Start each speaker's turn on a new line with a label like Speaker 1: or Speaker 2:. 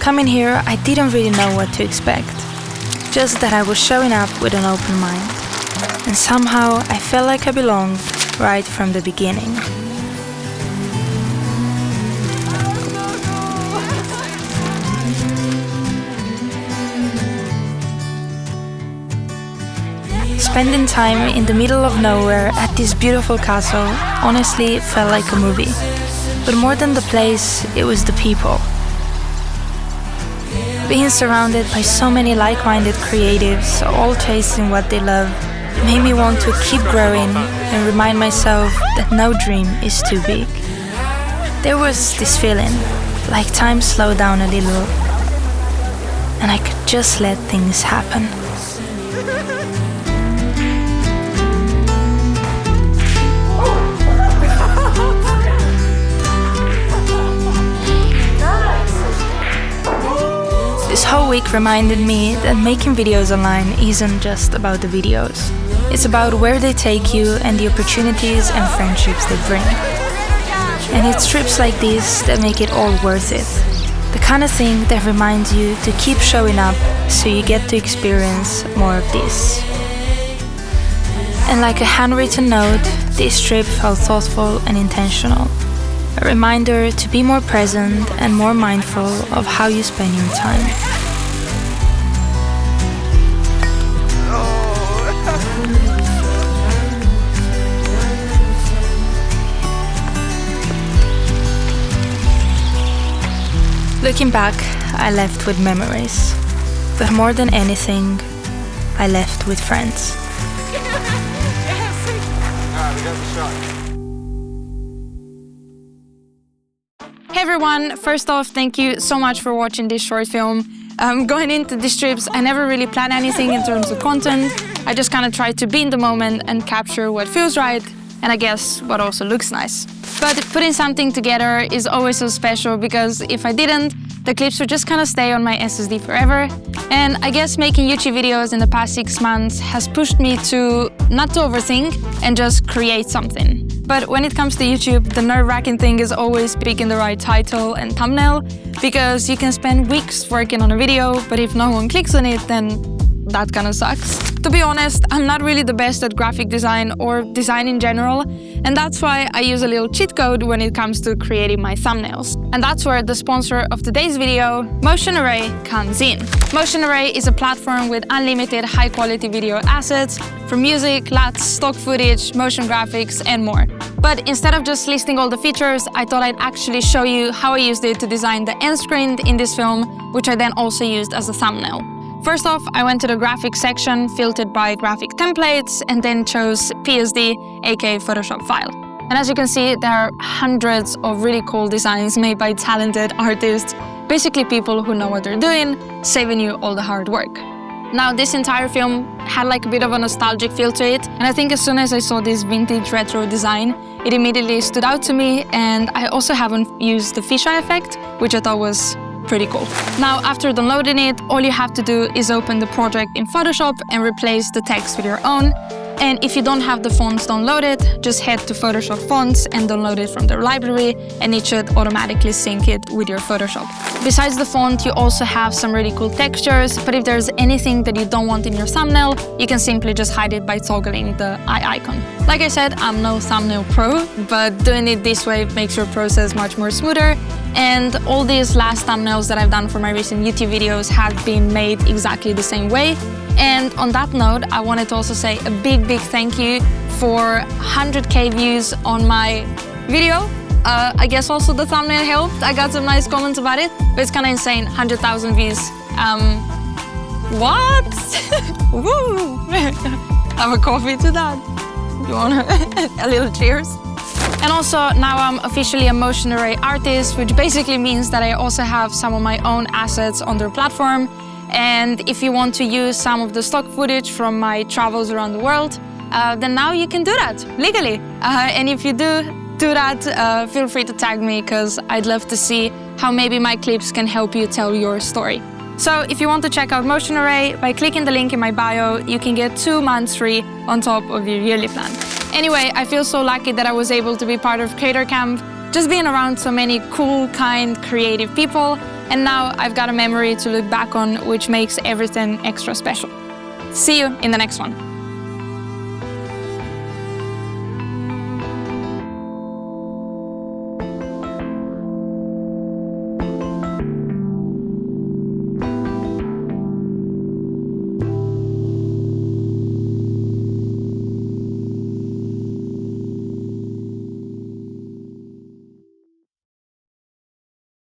Speaker 1: Coming here, I didn't really know what to expect. Just that I was showing up with an open mind. And somehow I felt like I belonged right from the beginning. Spending time in the middle of nowhere at this beautiful castle honestly felt like a movie. But more than the place, it was the people. Being surrounded by so many like-minded creatives, all chasing what they love, made me want to keep growing and remind myself that no dream is too big. There was this feeling, like time slowed down a little, and I could just let things happen. This whole week reminded me that making videos online isn't just about the videos. It's about where they take you and the opportunities and friendships they bring. And it's trips like this that make it all worth it. The kind of thing that reminds you to keep showing up so you get to experience more of this. And like a handwritten note, this trip felt thoughtful and intentional. A reminder to be more present and more mindful of how you spend your time. Looking back, I left with memories. But more than anything, I left with friends.
Speaker 2: Hey everyone, first off, thank you so much for watching this short film. Going into these trips, I never really planned anything in terms of content. I just kind of tried to be in the moment and capture what feels right, and I guess what also looks nice. But putting something together is always so special because if I didn't, the clips would just kind of stay on my SSD forever. And I guess making YouTube videos in the past 6 months has pushed me to not to overthink and just create something. But when it comes to YouTube, the nerve-wracking thing is always picking the right title and thumbnail, because you can spend weeks working on a video, but if no one clicks on it, then that kind of sucks. To be honest, I'm not really the best at graphic design or design in general, and that's why I use a little cheat code when it comes to creating my thumbnails. And that's where the sponsor of today's video, Motion Array, comes in. Motion Array is a platform with unlimited high-quality video assets for music, LUTs, stock footage, motion graphics, and more. But instead of just listing all the features, I thought I'd actually show you how I used it to design the end screen in this film, which I then also used as a thumbnail. First off, I went to the graphics section, filtered by graphic templates, and then chose PSD, aka Photoshop file. And as you can see, there are hundreds of really cool designs made by talented artists, basically people who know what they're doing, saving you all the hard work. Now, this entire film had like a bit of a nostalgic feel to it, and I think as soon as I saw this vintage retro design, it immediately stood out to me, and I also haven't used the fisheye effect, which I thought was pretty cool. Now, after downloading it, all you have to do is open the project in Photoshop and replace the text with your own. And if you don't have the fonts downloaded, just head to Photoshop Fonts and download it from their library, and it should automatically sync it with your Photoshop. Besides the font, you also have some really cool textures, but if there's anything that you don't want in your thumbnail, you can simply just hide it by toggling the eye icon. Like I said, I'm no thumbnail pro, but doing it this way makes your process much more smoother. And all these last thumbnails that I've done for my recent YouTube videos have been made exactly the same way. And on that note, I wanted to also say a big thank you for 100k views on my video. I guess also the thumbnail helped. I got some nice comments about it, but it's kind of insane, 100,000 views. What? Woo! Have a coffee to that. You want a little cheers? And also, now I'm officially a Motion Array artist, which basically means that I also have some of my own assets on their platform. And if you want to use some of the stock footage from my travels around the world, then now you can do that legally. And if you do that, feel free to tag me, because I'd love to see how maybe my clips can help you tell your story. So if you want to check out Motion Array, by clicking the link in my bio, you can get 2 months free on top of your yearly plan. Anyway, I feel so lucky that I was able to be part of Creator Camp. Just being around so many cool, kind, creative people And now I've got a memory to look back on, which makes everything extra special. See you in the next one.